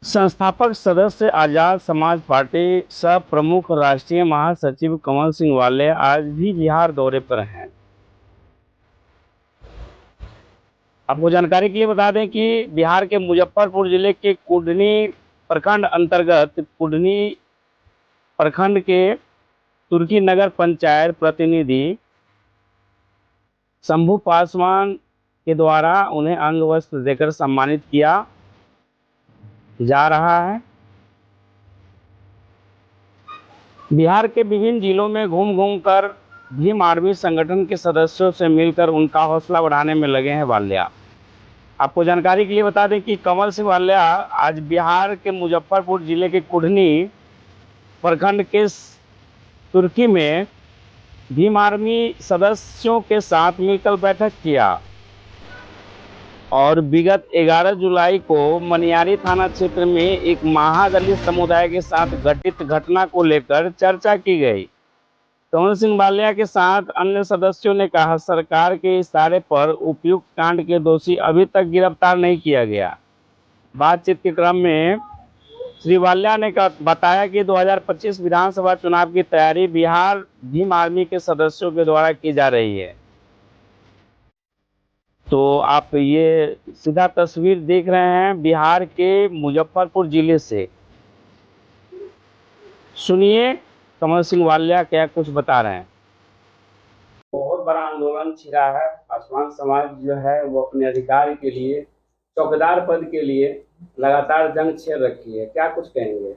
संस्थापक सदस्य आजाद समाज पार्टी सह प्रमुख राष्ट्रीय महासचिव कमल सिंह वाले आज भी बिहार दौरे पर हैं। आपको जानकारी के लिए बता दें कि बिहार के मुजफ्फरपुर जिले के कुढ़नी प्रखंड अंतर्गत कुढ़नी प्रखंड के तुर्की नगर पंचायत प्रतिनिधि शंभू पासवान के द्वारा उन्हें अंग वस्त्र देकर सम्मानित किया जा रहा है। बिहार के विभिन्न जिलों में घूम घूम कर भीम आर्मी संगठन के सदस्यों से मिलकर उनका हौसला बढ़ाने में लगे हैं वाल्या। आपको जानकारी के लिए बता दें कि कमल सिंह वाल्या आज बिहार के मुजफ्फरपुर जिले के कुढ़नी प्रखंड के तुर्की में भीम आर्मी सदस्यों के साथ मिलकर बैठक किया और विगत 11 जुलाई को मनियारी थाना क्षेत्र में एक महादलित समुदाय के साथ घटित घटना को लेकर चर्चा की गई। कमल सिंह वाल्या के साथ अन्य सदस्यों ने कहा, सरकार के इशारे पर उपयुक्त कांड के दोषी अभी तक गिरफ्तार नहीं किया गया। बातचीत के क्रम में श्री वाल्या ने बताया कि 2025 विधानसभा चुनाव की तैयारी बिहार भीम आर्मी के सदस्यों के द्वारा की जा रही है। तो आप ये सीधा तस्वीर देख रहे हैं बिहार के मुजफ्फरपुर जिले से। सुनिए कमल सिंह वाल्या क्या कुछ बता रहे हैं। बहुत बड़ा आंदोलन छिड़ा है। पासवान समाज जो है वो अपने अधिकार के लिए, चौकीदार पद के लिए लगातार जंग छेड़ रखी है। क्या कुछ कहेंगे?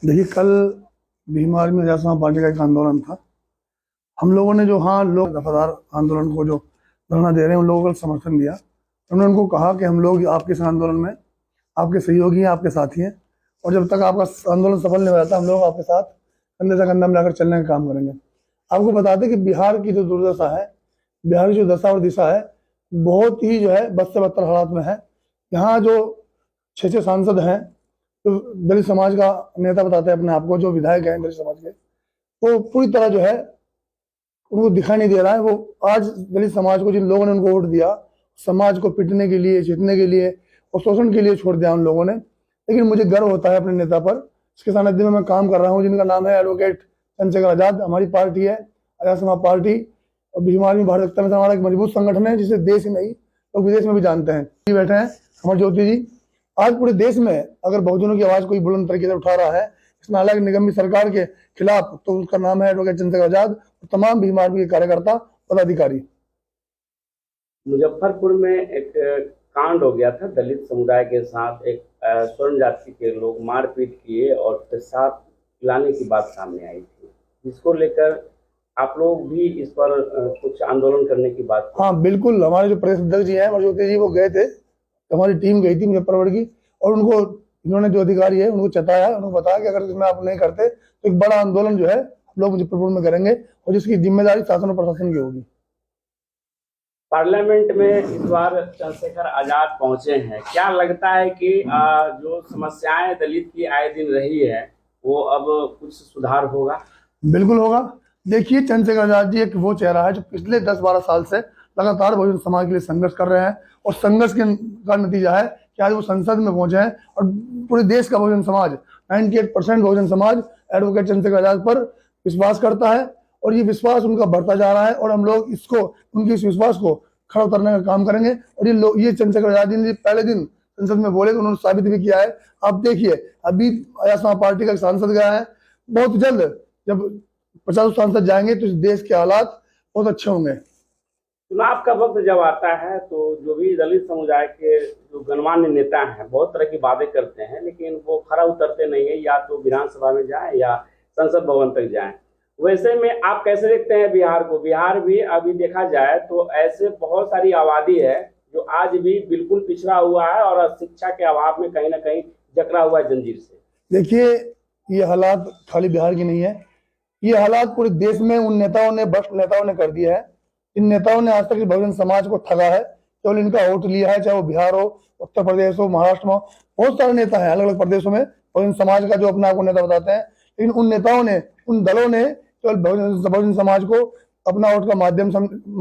देखिए, कल भीम आर्मी आजाद समाज पार्टी का एक आंदोलन था। हम लोगों ने जो लोग दफादार आंदोलन को जो धरना दे रहे हैं उन लोगों का समर्थन दिया। हमने उनको कहा कि हम लोग आपके इस आंदोलन में आपके सहयोगी हैं, आपके साथी हैं, और जब तक आपका आंदोलन सफल नहीं हो जाता हम लोग आपके साथ कंधे से कंधा मिलाकर चलने का काम करेंगे। आपको बता दें कि बिहार की जो दुर्दशा है, बिहार की जो दशा और दिशा है, बहुत ही जो है बद से बदतर हालात में है। यहाँ जो 6 सांसद हैं, तो दलित समाज का नेता बताते हैं अपने आप को, जो विधायक हैं दलित समाज के, वो पूरी तरह जो है उनको दिखाई नहीं दे रहा है। वो आज दलित समाज को, जिन लोगों ने उनको वोट दिया, समाज को पिटने के लिए, जीतने के लिए और शोषण के लिए छोड़ दिया उन लोगों ने। लेकिन मुझे गर्व होता है अपने नेता पर, इसके सानिध्य में मैं काम कर रहा हूँ, जिनका नाम है एडवोकेट चंद्रशेखर आजाद। हमारी पार्टी है आजाद समाज पार्टी, और भीम आर्मी भारत एकता में हमारा एक मजबूत संगठन है, जिसे देश ही नहीं लोग विदेश में भी जानते हैं। बैठे हैं अमर ज्योति जी। आज पूरे देश में अगर बहुजनों की आवाज कोई बुलंद तरीके से उठा रहा है इस नालायक निगम सरकार के खिलाफ, तो उसका नाम है एडवोकेट चंद्रशेखर आजाद और तमाम भीम आर्मी के कार्यकर्ता पदाधिकारी। मुजफ्फरपुर में एक कांड हो गया था दलित समुदाय के साथ। एक स्वर्ण जाति के लोग मारपीट किए और पेशाब पिलाने की बात सामने आई थी, जिसको लेकर आप लोग भी इस पर कुछ आंदोलन करने की बात। हाँ बिल्कुल, हमारे जो प्रदेश अध्यक्ष जी हैं अमर ज्योति जी, वो गए थे, हमारी टीम गई थी मुजफ्फरपुर की, और उनको इन्होंने जो अधिकारी है उनको चताया, उनको बताया कि अगर इसमें आप नहीं करते तो एक बड़ा आंदोलन जो है हम लोग मुजफ्फरपुर में करेंगे, और जिसकी जिम्मेदारी शासन और प्रशासन की होगी। पार्लियामेंट में इस बार चंद्रशेखर आजाद पहुंचे हैं। क्या लगता है कि जो समस्याएं दलित की आए दिन रही है वो अब कुछ सुधार होगा? बिल्कुल होगा। देखिए, चंद्रशेखर आजाद जी एक वो चेहरा है जो पिछले 10-12 साल से लगातार बहुजन समाज के लिए संघर्ष कर रहे हैं, और संघर्ष का नतीजा है कि आज वो संसद में पहुंचे हैं, और पूरे देश का बहुजन समाज 98% बहुजन समाज एडवोकेट चंद्रशेखर आजाद पर विश्वास करता है, और ये विश्वास उनका बढ़ता जा रहा है, और हम लोग इसको, उनके इस विश्वास को खड़ा उतरने का काम करेंगे। और ये चंद्रशेखर आजाद जी ने पहले दिन संसद में बोले, उन्होंने साबित भी किया है। आप देखिए, अभी आजाद समाज पार्टी का सांसद गया है, बहुत जल्द जब 50 सांसद जाएंगे तो इस देश के हालात बहुत अच्छे होंगे। चुनाव का वक्त जब आता है तो जो भी दलित समुदाय के जो गणमान्य नेता हैं बहुत तरह की बातें करते हैं, लेकिन वो खरा उतरते नहीं है, या तो विधानसभा में जाएं या संसद भवन तक जाएं। वैसे में आप कैसे देखते हैं बिहार को? बिहार भी अभी देखा जाए तो ऐसे बहुत सारी आबादी है जो आज भी बिल्कुल पिछड़ा हुआ है और शिक्षा के अभाव में कहीं ना कहीं जकड़ा हुआ है जंजीर से। देखिए, ये हालात खाली बिहार की नहीं है, ये हालात पूरे देश में उन नेताओं ने, भ्रष्ट नेताओं ने कर दिया है। इन नेताओं ने आज तक बहुजन समाज को ठगा है, केवल इनका वोट लिया है, चाहे वो बिहार हो, उत्तर प्रदेश हो, महाराष्ट्र में, बहुत सारे नेता हैं अलग अलग प्रदेशों में बहुजन समाज का जो अपने आप को नेता बताते हैं, लेकिन उन नेताओं ने, उन दलों ने केवल बहुजन समाज को अपना वोट का माध्यम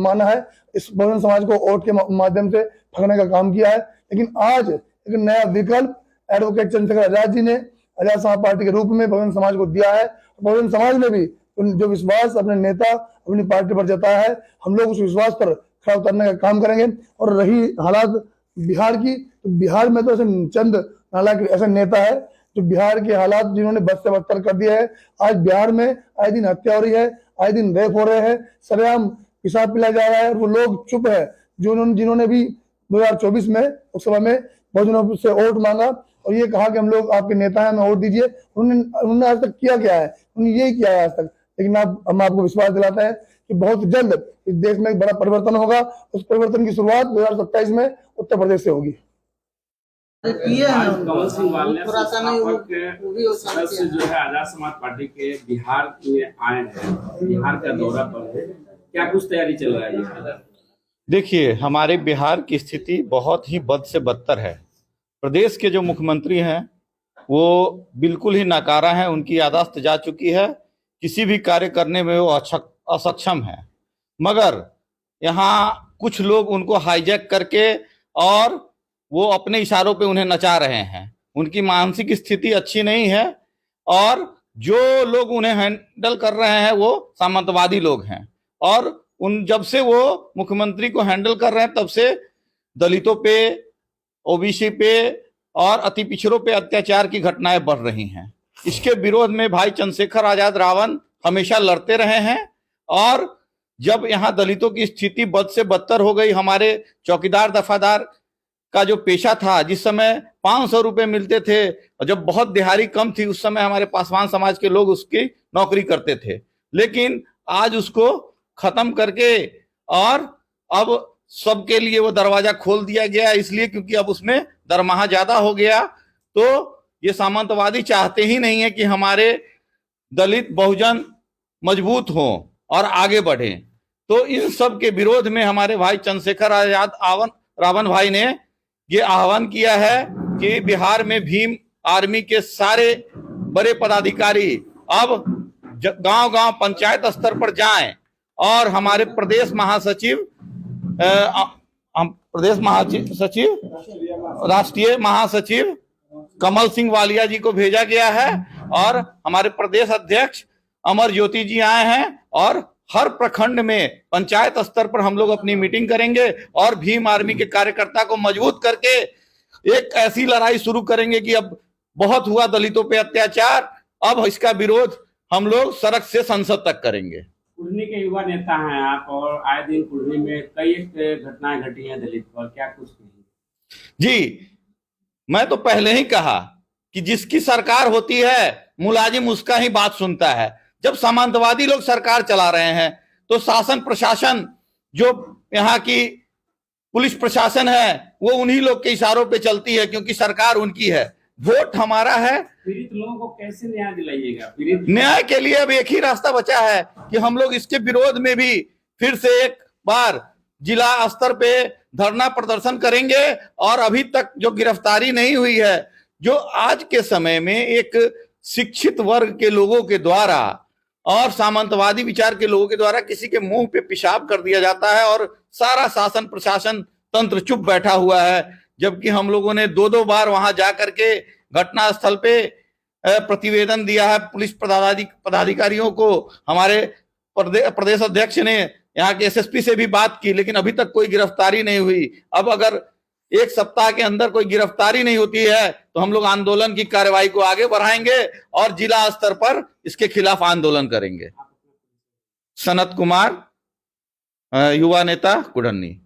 माना है, इस बहुजन समाज को वोट के माध्यम से ठगने का काम किया है। लेकिन आज एक नया विकल्प एडवोकेट चंद्रशेखर आजाद जी ने आजाद समाज पार्टी के रूप में बहुजन समाज को दिया है। बहुजन समाज ने भी जो विश्वास अपने नेता अपनी पार्टी पर जताया है, हम लोग उस विश्वास पर खड़ा उतरने का काम करेंगे। और रही हालात बिहार की, तो बिहार में तो ऐसे चंद नालायक ऐसे नेता है जो बिहार के हालात जिन्होंने बद से बदतर कर दिया है। आज बिहार में आए दिन हत्या हो रही है, आए दिन रेप हो रहे हैं, सरेआम पिसाब पिलाया जा रहा है, वो लोग चुप है। जिन्होंने भी 2024 में लोकसभा में बहुजनों से वोट मांगा और ये कहा कि हम लोग आपके नेता हैं, हमें वोट दीजिए, उन्होंने आज तक किया क्या है? उन्होंने यही किया है आज तक। लेकिन हम आपको विश्वास दिलाते हैं कि बहुत जल्द इस देश में एक बड़ा परिवर्तन होगा। उस परिवर्तन की शुरुआत 2027 में उत्तर प्रदेश से होगी। कमल सिंह वालिया सदस्य जो है आजाद समाज पार्टी के बिहार में आए हैं, बिहार का दौरा पर है, क्या कुछ तैयारी चल रहा है? देखिए, हमारे बिहार की स्थिति बहुत ही बद से बदतर है। प्रदेश के जो मुख्यमंत्री हैं वो बिल्कुल ही नाकारा हैं, उनकी याददाश्त जा चुकी है, किसी भी कार्य करने में वो असक्षम है। मगर यहाँ कुछ लोग उनको हाईजैक करके और वो अपने इशारों पे उन्हें नचा रहे हैं। उनकी मानसिक स्थिति अच्छी नहीं है और जो लोग उन्हें हैंडल कर रहे हैं वो सामंतवादी लोग हैं। और जब से वो मुख्यमंत्री को हैंडल कर रहे हैं तब से दलितों पे, ओबीसी पे और अति पिछड़ों पे अत्याचार की घटनाएं बढ़ रही हैं। इसके विरोध में भाई चंद्रशेखर आजाद रावण हमेशा लड़ते रहे हैं। और जब यहाँ दलितों की स्थिति बद से बदतर हो गई, हमारे चौकीदार दफादार का जो पेशा था, जिस समय 500 रुपए मिलते थे और जब बहुत दिहाड़ी कम थी, उस समय हमारे पासवान समाज के लोग उसकी नौकरी करते थे। लेकिन आज उसको खत्म करके और अब सबके लिए वो दरवाजा खोल दिया गया, इसलिए क्योंकि अब उसमें दरमाहा ज्यादा हो गया। तो ये सामंतवादी चाहते ही नहीं है कि हमारे दलित बहुजन मजबूत हों और आगे बढ़ें। तो इन सब के विरोध में हमारे भाई चंद्रशेखर आजाद रावण भाई ने ये आह्वान किया है कि बिहार में भीम आर्मी के सारे बड़े पदाधिकारी अब गांव-गांव पंचायत स्तर पर जाएं और हमारे प्रदेश महासचिव राष्ट्रीय महासचिव कमल सिंह वालिया जी को भेजा गया है और हमारे प्रदेश अध्यक्ष अमर ज्योति जी आए हैं और हर प्रखंड में पंचायत स्तर पर हम लोग अपनी मीटिंग करेंगे और भीम आर्मी के कार्यकर्ता को मजबूत करके एक ऐसी लड़ाई शुरू करेंगे कि अब बहुत हुआ दलितों पे अत्याचार, अब इसका विरोध हम लोग सड़क से संसद तक करेंगे। कुढ़नी के युवा नेता हैं आप और आए दिन कुढ़नी में कई घटनाएं घटी हैं दलित पर, क्या कुछ कहेंगे? जी, मैं तो पहले ही कहा कि जिसकी सरकार होती है मुलाजिम उसका ही बात सुनता है। जब सामंतवादी लोग सरकार चला रहे हैं तो शासन प्रशासन, जो यहाँ की पुलिस प्रशासन है, वो उन्हीं लोग के इशारों पे चलती है क्योंकि सरकार उनकी है, वोट हमारा है। पीड़ित लोगों को कैसे न्याय दिलाइएगा? न्याय के लिए अब एक ही रास्ता बचा है कि हम लोग इसके विरोध में भी फिर से एक बार जिला स्तर पे धरना प्रदर्शन करेंगे। और अभी तक जो गिरफ्तारी नहीं हुई है, जो आज के समय में एक शिक्षित वर्ग के लोगों के द्वारा और सामंतवादी विचार के लोगों के द्वारा किसी के मुंह पे पेशाब कर दिया जाता है और सारा शासन प्रशासन तंत्र चुप बैठा हुआ है, जबकि हम लोगों ने 2-2 बार वहां जाकर के घटना स्थल पे प्रतिवेदन दिया है पुलिस पदाधिकारियों को। हमारे प्रदेश अध्यक्ष ने यहाँ के एसएसपी से भी बात की, लेकिन अभी तक कोई गिरफ्तारी नहीं हुई। अब अगर 1 सप्ताह के अंदर कोई गिरफ्तारी नहीं होती है तो हम लोग आंदोलन की कार्रवाई को आगे बढ़ाएंगे और जिला स्तर पर इसके खिलाफ आंदोलन करेंगे। सनत कुमार, युवा नेता, कुढ़नी।